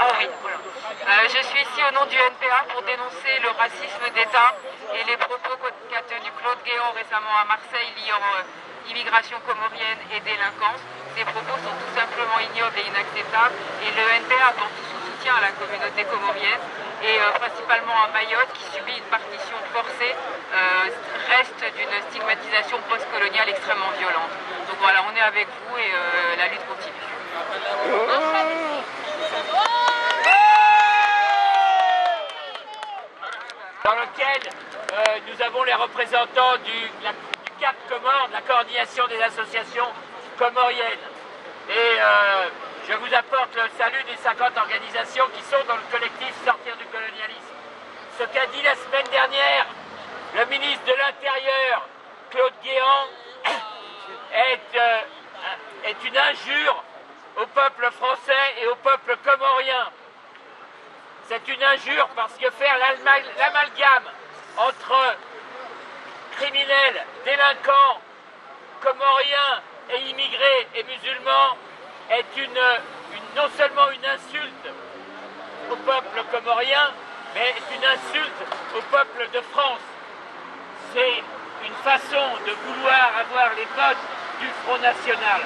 Ah oui, voilà. Je suis ici au nom du NPA pour dénoncer le racisme d'État et les propos qu'a tenu Claude Guéant récemment à Marseille liant immigration comorienne et délinquance. Ces propos sont tout simplement ignobles et inacceptables et le NPA apporte tout son soutien à la communauté comorienne et principalement à Mayotte qui subit une partition forcée, reste d'une stigmatisation postcoloniale extrêmement violente. Donc voilà, on est avec vous et la lutte continue. Dans lequel nous avons les représentants du CAP Comores, de la coordination des associations comoriennes. Et je vous apporte le salut des 50 organisations qui sont dans le collectif Sortir du colonialisme. Ce qu'a dit la semaine dernière le ministre de l'Intérieur, Claude Guéant, est une injure au peuple français et au peuple comorien. C'est une injure parce que faire l'amalgame entre criminels, délinquants, comoriens et immigrés et musulmans est non seulement une insulte au peuple comorien, mais est une insulte au peuple de France. C'est une façon de vouloir avoir les votes du Front National.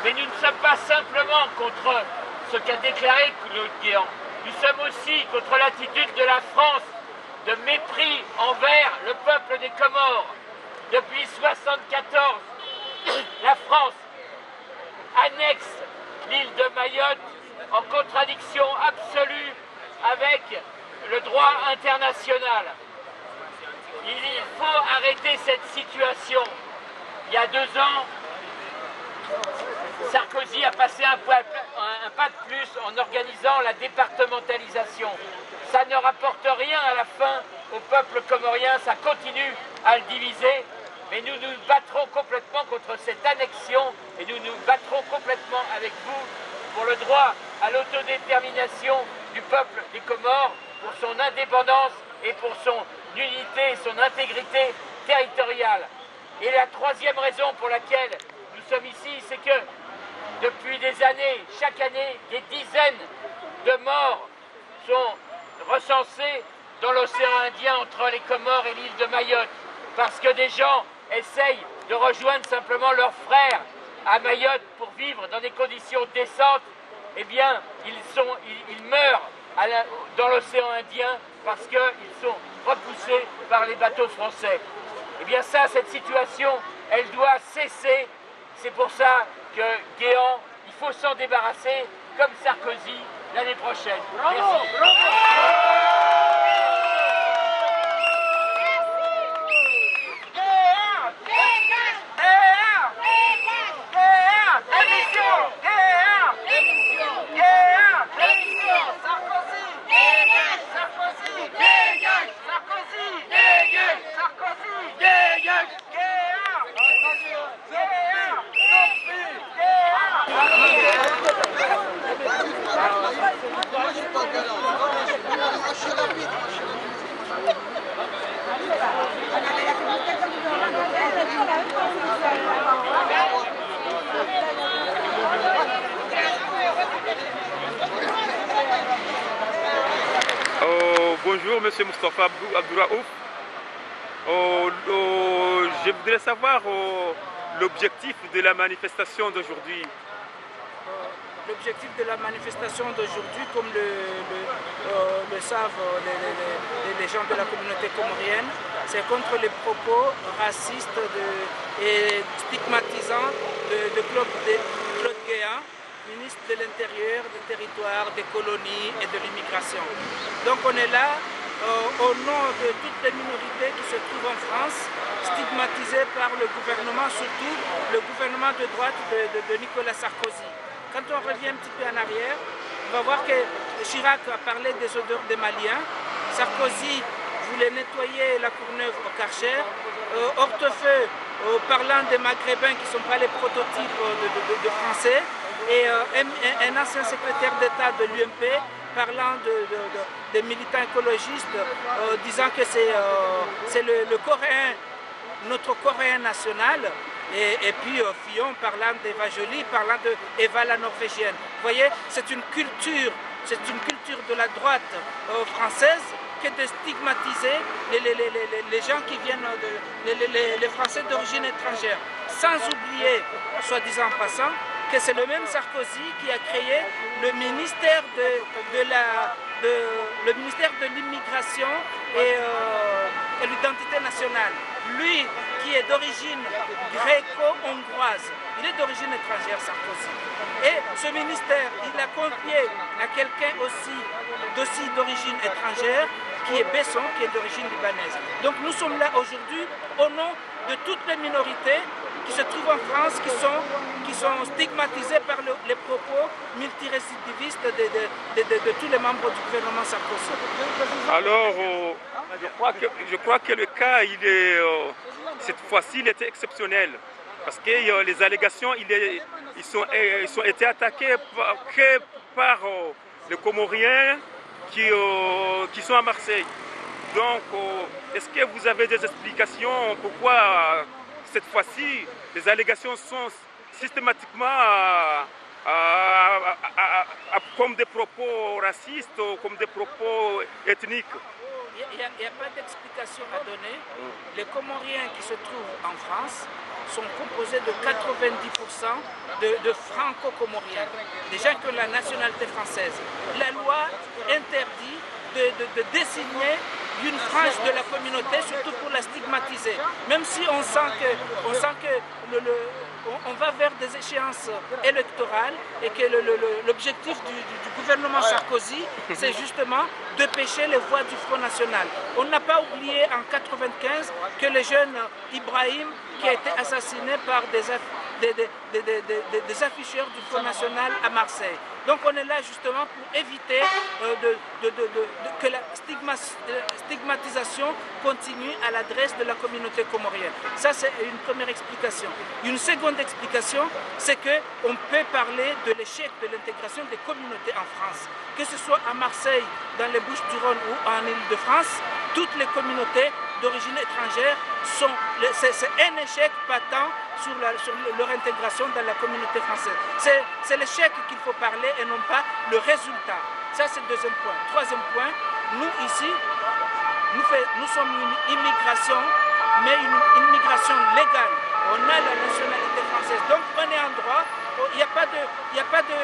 Mais nous ne sommes pas simplement contre ce qu'a déclaré Claude Guéant. Nous sommes aussi contre l'attitude de la France de mépris envers le peuple des Comores. Depuis 1974, la France annexe l'île de Mayotte en contradiction absolue avec le droit international. Il faut arrêter cette situation. Il y a 2 ans, Sarkozy a passé un pas de plus en organisant la départementalisation. Ça ne rapporte rien à la fin au peuple comorien, ça continue à le diviser, mais nous nous battrons complètement contre cette annexion et nous nous battrons complètement avec vous pour le droit à l'autodétermination du peuple des Comores, pour son indépendance et pour son unité et son intégrité territoriale. Et la 3e raison pour laquelle nous sommes ici, c'est que depuis des années, chaque année, des dizaines de morts sont recensés dans l'océan Indien entre les Comores et l'île de Mayotte, parce que des gens essayent de rejoindre simplement leurs frères à Mayotte pour vivre dans des conditions décentes. Eh bien, ils meurent dans l'océan Indien parce qu'ils sont repoussés par les bateaux français. Eh bien ça, cette situation, elle doit cesser. C'est pour ça que Guéant, il faut s'en débarrasser, comme Sarkozy, l'année prochaine. Bravo, merci. Bravo. Bonjour, Monsieur Moustapha Abdouraouf. Je voudrais savoir l'objectif de la manifestation d'aujourd'hui. L'objectif de la manifestation d'aujourd'hui, comme le savent les gens de la communauté comorienne, c'est contre les propos racistes et stigmatisants de Claude Guéant, ministre de l'Intérieur, des Territoires, des Colonies et de l'Immigration. Donc on est là au nom de toutes les minorités qui se trouvent en France, stigmatisées par le gouvernement, surtout le gouvernement de droite de Nicolas Sarkozy. Quand on revient un petit peu en arrière, on va voir que Chirac a parlé des odeurs des Maliens, Sarkozy voulait nettoyer la Courneuve au Karcher, Hortefeux parlant des Maghrébins qui ne sont pas les prototypes de Français, et un ancien secrétaire d'État de l'UMP parlant des militants écologistes, disant que c'est le Coréen, notre Coréen national, et puis Fillon parlant d'Eva Joly, parlant d'Eva la Norvégienne. Vous voyez, c'est une culture c'est une culture de la droite française que de stigmatiser les gens qui viennent, les Français d'origine étrangère. Sans oublier, soi-disant en passant, que c'est le même Sarkozy qui a créé le ministère de l'immigration et l'identité nationale. Lui, qui est d'origine gréco-hongroise, il est d'origine étrangère, Sarkozy. Et ce ministère, il a confié à quelqu'un aussi d'origine étrangère, qui est Besson, qui est d'origine libanaise. Donc nous sommes là aujourd'hui au nom de toutes les minorités qui se trouvent en France, qui sont stigmatisées par les propos multirécidivistes de tous les membres du gouvernement Sarkozy. Alors, je crois que le cas, cette fois-ci, il était exceptionnel. Parce que les allégations, ils sont été attaqués par les Comoriens qui sont à Marseille. Donc, est-ce que vous avez des explications pourquoi cette fois-ci les allégations sont systématiquement comme des propos racistes ou comme des propos ethniques? Il n'y a pas d'explication à donner. Les Comoriens qui se trouvent en France sont composés de 90% de franco-comoriens, des gens qui ont la nationalité française. La loi interdit de désigner une frange de la communauté, surtout pour la stigmatiser. Même si on sent que on va vers des échéances électorales et que l'objectif du gouvernement Sarkozy, c'est justement de pêcher les voix du Front National. On n'a pas oublié en 1995 que le jeune Ibrahim, qui a été assassiné par des afficheurs du Front National à Marseille. Donc on est là justement pour éviter que la stigmatisation continue à l'adresse de la communauté comorienne. Ça, c'est une première explication. Une seconde explication, c'est qu'on peut parler de l'échec de l'intégration des communautés en France. Que ce soit à Marseille, dans les Bouches-du-Rhône ou en Île-de-France, toutes les communautés d'origine étrangère c'est un échec patent sur leur intégration dans la communauté française. C'est l'échec qu'il faut parler et non pas le résultat. Ça, c'est le deuxième point. Troisième point, nous ici, nous sommes une immigration, mais une immigration légale. On a la nationalité française, donc on est en droit. Il n'y a pas de,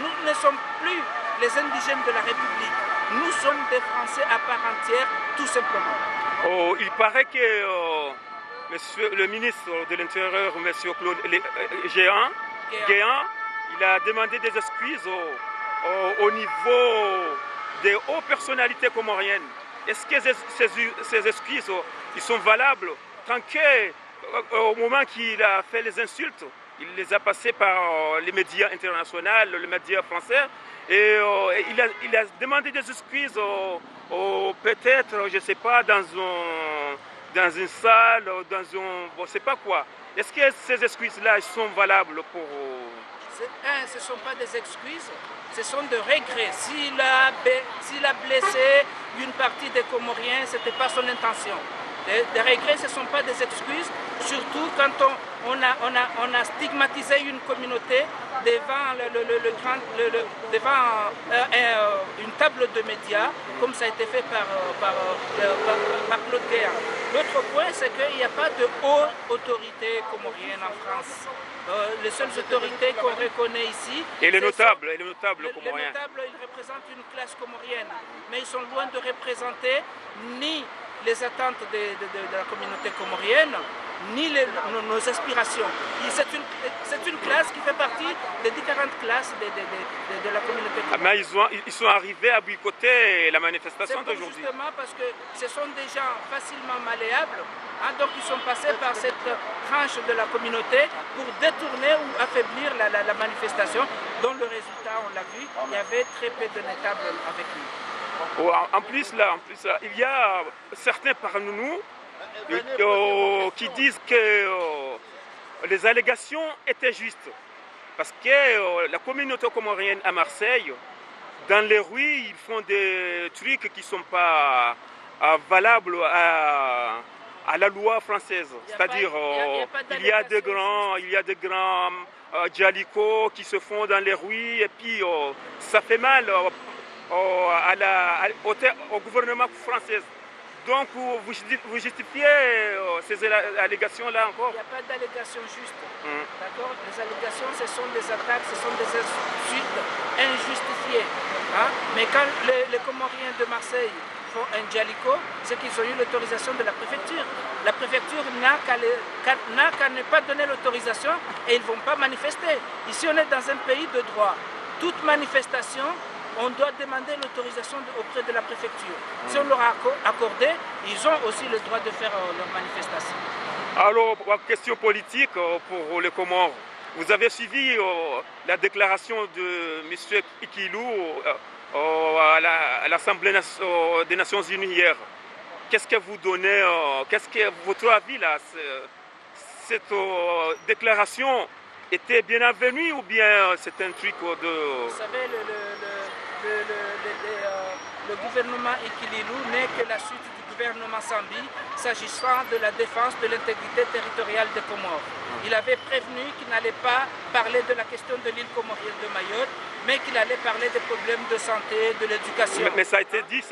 nous ne sommes plus les indigènes de la République. Nous sommes des Français à part entière, tout simplement. Oh, il paraît que le ministre de l'Intérieur, M. Claude Guéant, il a demandé des excuses au niveau des hautes personnalités comoriennes. Est-ce que ces excuses ils sont valables tant qu'au moment qu'il a fait les insultes, il les a passées par les médias internationaux, les médias français, et il a demandé des excuses peut-être, je ne sais pas, dans une salle, dans un... Bon, je ne sais pas quoi. Est-ce que ces excuses-là sont valables pour... Ce ne sont pas des excuses, ce sont des regrets. S'il a blessé une partie des Comoriens, ce n'était pas son intention. Des regrets, ce ne sont pas des excuses, surtout quand on a stigmatisé une communauté devant, une table de médias, comme ça a été fait par Claude Guéant. L'autre point, c'est qu'il n'y a pas de haute autorité comorienne en France. Les seules autorités qu'on reconnaît ici... Et les notables comoriens. Les notables, ils représentent une classe comorienne, mais ils sont loin de représenter ni les attentes de la communauté comorienne, ni nos aspirations. C'est une classe qui fait partie des différentes classes de la communauté comorienne. Mais ils sont arrivés à boycotter la manifestation d'aujourd'hui. Justement parce que ce sont des gens facilement malléables, donc ils sont passés par cette tranche de la communauté pour détourner ou affaiblir la manifestation, dont le résultat, on l'a vu, il y avait très peu de notables avec nous. En plus, il y a certains parmi nous qui disent que les allégations étaient justes. Parce que la communauté comorienne à Marseille, dans les rues, ils font des trucs qui ne sont pas valables à la loi française. C'est-à-dire, il y a des grands djalicots qui se font dans les rues et puis ça fait mal au gouvernement français. Donc vous justifiez ces allégations-là encore? Il n'y a pas d'allégations justes. D'accord? Les allégations, ce sont des attaques, ce sont des insultes injustifiées. Hein? Mais quand les Comoriens de Marseille font un djalico, c'est qu'ils ont eu l'autorisation de la préfecture. La préfecture n'a qu'à ne pas donner l'autorisation et ils ne vont pas manifester. Ici, on est dans un pays de droit. Toute manifestation, on doit demander l'autorisation auprès de la préfecture. Si on leur a accordé, ils ont aussi le droit de faire leur manifestation. Alors, question politique pour les Comores. Vous avez suivi la déclaration de M. Ikilou à l'Assemblée des Nations Unies hier. Qu'est-ce que vous donnez, qu'est-ce que votre avis là? Cette déclaration était bienvenue ou bien c'est un truc de... Vous savez, le gouvernement Ikililou n'est que la suite du gouvernement Sambi s'agissant de la défense de l'intégrité territoriale des Comores. Il avait prévenu qu'il n'allait pas parler de la question de l'île comorienne de Mayotte, mais qu'il allait parler des problèmes de santé, de l'éducation. Mais ça a été dit,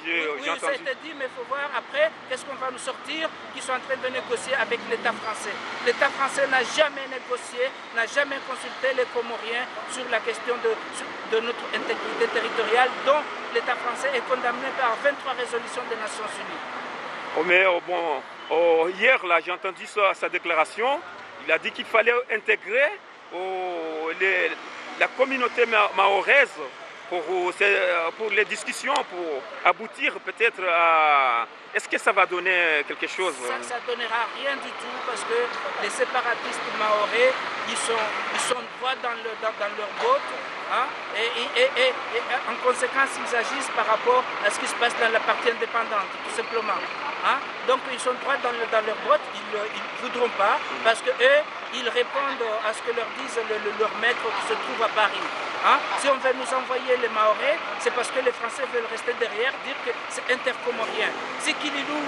j'ai oui, entendu. Ça a été dit, mais il faut voir après qu'est-ce qu'on va nous sortir, qu'ils sont en train de négocier avec l'État français. L'État français n'a jamais négocié, n'a jamais consulté les Comoriens sur la question de notre intégrité territoriale, dont l'État français est condamné par 23 résolutions des Nations Unies. Mais hier, là, j'ai entendu sa déclaration. Il a dit qu'il fallait intégrer la communauté mahoraise pour les discussions, pour aboutir peut-être à... Est-ce que ça va donner quelque chose? Ça ne donnera rien du tout parce que les séparatistes mahorais, ils sont droits dans leur botte. Hein, et en conséquence, ils agissent par rapport à ce qui se passe dans la partie indépendante, tout simplement. Hein? Donc ils sont droits dans leur botte, ils ne voudront pas, parce qu'eux, ils répondent à ce que leur disent leur maître qui se trouve à Paris. Hein? Si on veut nous envoyer les Mahorais, c'est parce que les Français veulent rester derrière, dire que c'est intercomorien. Si Kililou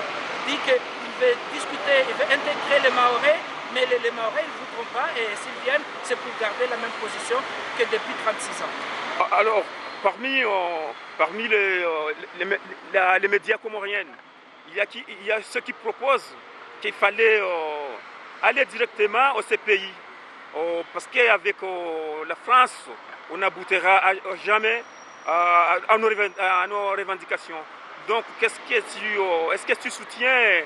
dit qu'il veut discuter, il veut intégrer les Mahorais, mais les Mahorais, ils ne voudront pas, et s'ils viennent, c'est pour garder la même position que depuis 36 ans. Alors, parmi les médias comoriens, il y a ceux qui proposent qu'il fallait aller directement au CPI, parce qu'avec la France, on n'aboutira jamais à nos revendications. Donc, est-ce que tu soutiens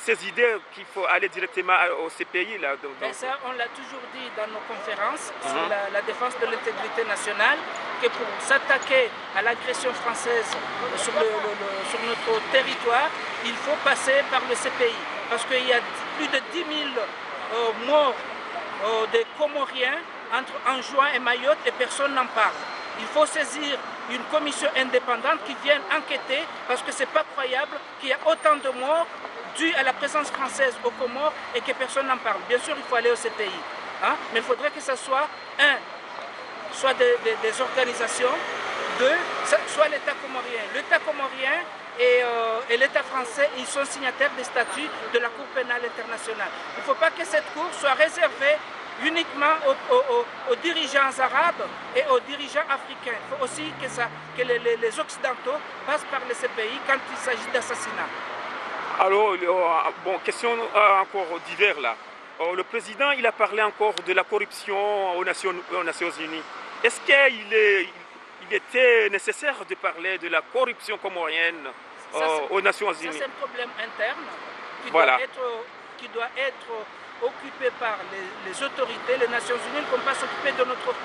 ces idées qu'il faut aller directement au CPI là, Mais ça, on l'a toujours dit dans nos conférences sur la défense de l'intégrité nationale, que pour s'attaquer à l'agression française sur notre territoire, il faut passer par le CPI. Parce qu'il y a plus de 10 000 morts des Comoriens entre Anjouan et Mayotte et personne n'en parle. Il faut saisir une commission indépendante qui vienne enquêter parce que ce n'est pas croyable qu'il y ait autant de morts dus à la présence française aux Comores et que personne n'en parle. Bien sûr, il faut aller au CPI. Hein? Mais il faudrait que ce soit soit des organisations, soit l'État comorien. L'État comorien et l'État français, ils sont signataires des statuts de la Cour pénale internationale. Il ne faut pas que cette Cour soit réservée uniquement aux dirigeants arabes et aux dirigeants africains. Il faut aussi que les Occidentaux passent par le CPI quand il s'agit d'assassinat. Alors, question encore diverses là. Le président, il a parlé encore de la corruption aux Nations Unies. Est-ce qu'il était nécessaire de parler de la corruption comorienne aux Nations Unies? Ça, c'est un problème interne qui doit être occupé par les autorités. Les Nations Unies ne vont pas s'occuper de notre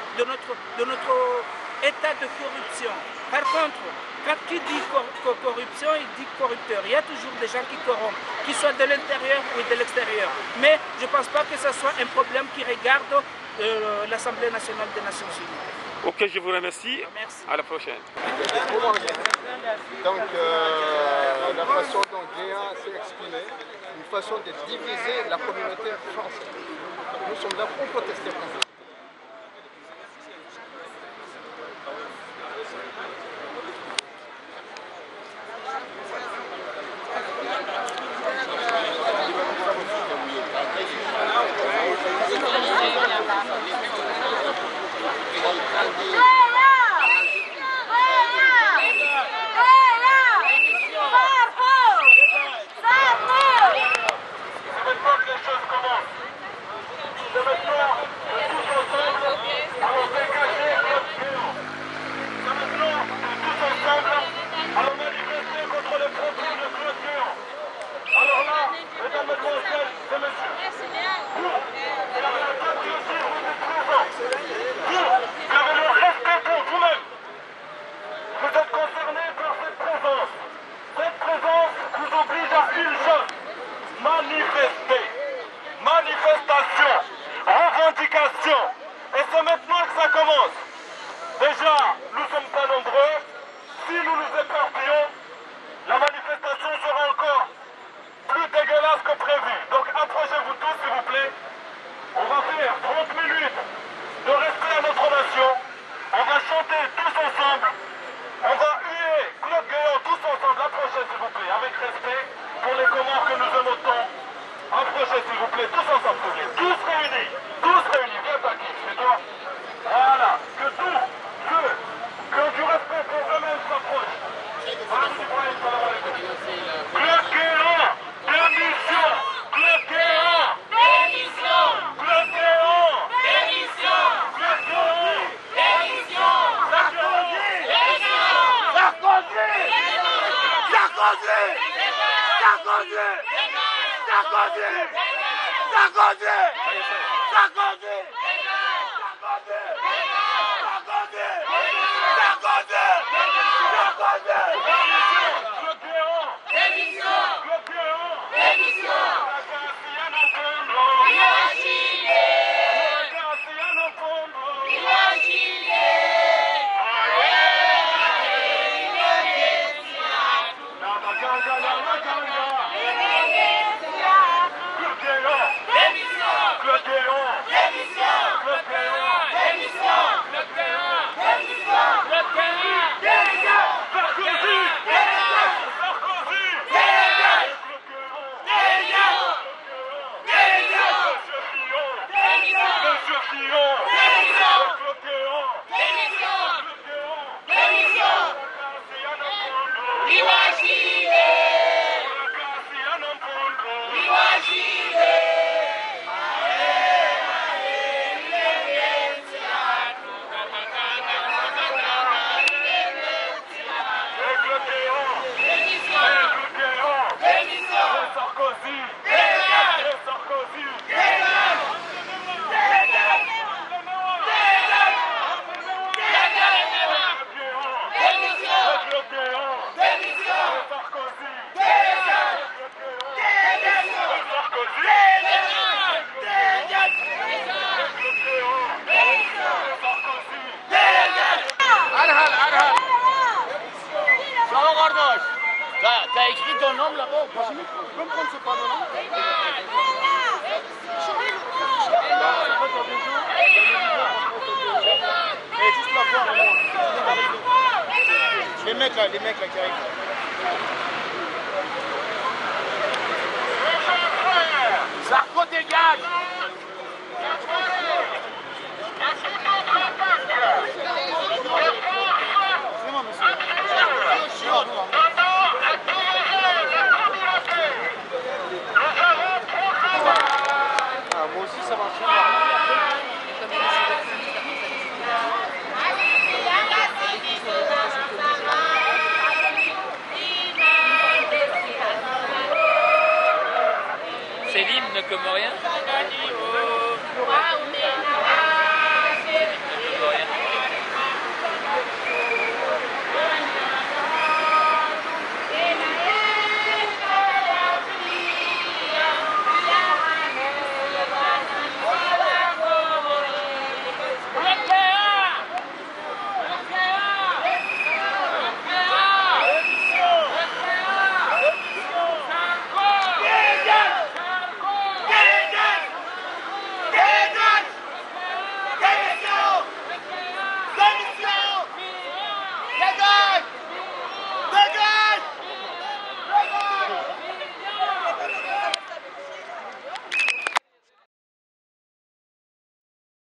état de corruption. Par contre, quand qui dit corruption, il dit corrupteur. Il y a toujours des gens qui corrompent, qu'ils soient de l'intérieur ou de l'extérieur. Mais je ne pense pas que ce soit un problème qui regarde l'Assemblée nationale des Nations Unies. Ok, je vous remercie. Merci. À la prochaine. Donc, la façon dont Géant s'est exprimé, une façon de diviser la communauté française. Nous sommes là pour protester contre ça. France. Déjà, nous ne sommes pas nombreux. Si nous nous éparpillons, la manifestation sera encore plus dégueulasse que prévu. Donc approchez-vous tous, s'il vous plaît. On va faire 30 minutes de respect à notre nation. On va chanter tous ensemble. On va huer Claude Guéant tous ensemble. Approchez, s'il vous plaît, avec respect pour les Comores que nous aimons tant. Approchez, s'il vous plaît, tous ensemble, s'il vous plaît. Tous réunis. Viens Taki, c'est toi. Voilà. Que du respect pour eux-mêmes s'approchent. Voilà, Ibrahim, salam alaikum. Claude Guéant, démission. Claude Guéant, démission. Claude Guéant, démission. Claude Guéant, démission. Sarkozy, démission. Sarkozy, Sarkozy, Sarkozy, Sarkozy, Sarkozy, Sarkozy. T'as écrit ton nom là-bas ou pas? Tu peux me prendre ce panneau-là? Et juste la voir, les mecs là qui arrivent. Sarko dégage! Excusez-moi, monsieur. Moi aussi, ça marche bien. C'est l'hymne comorien.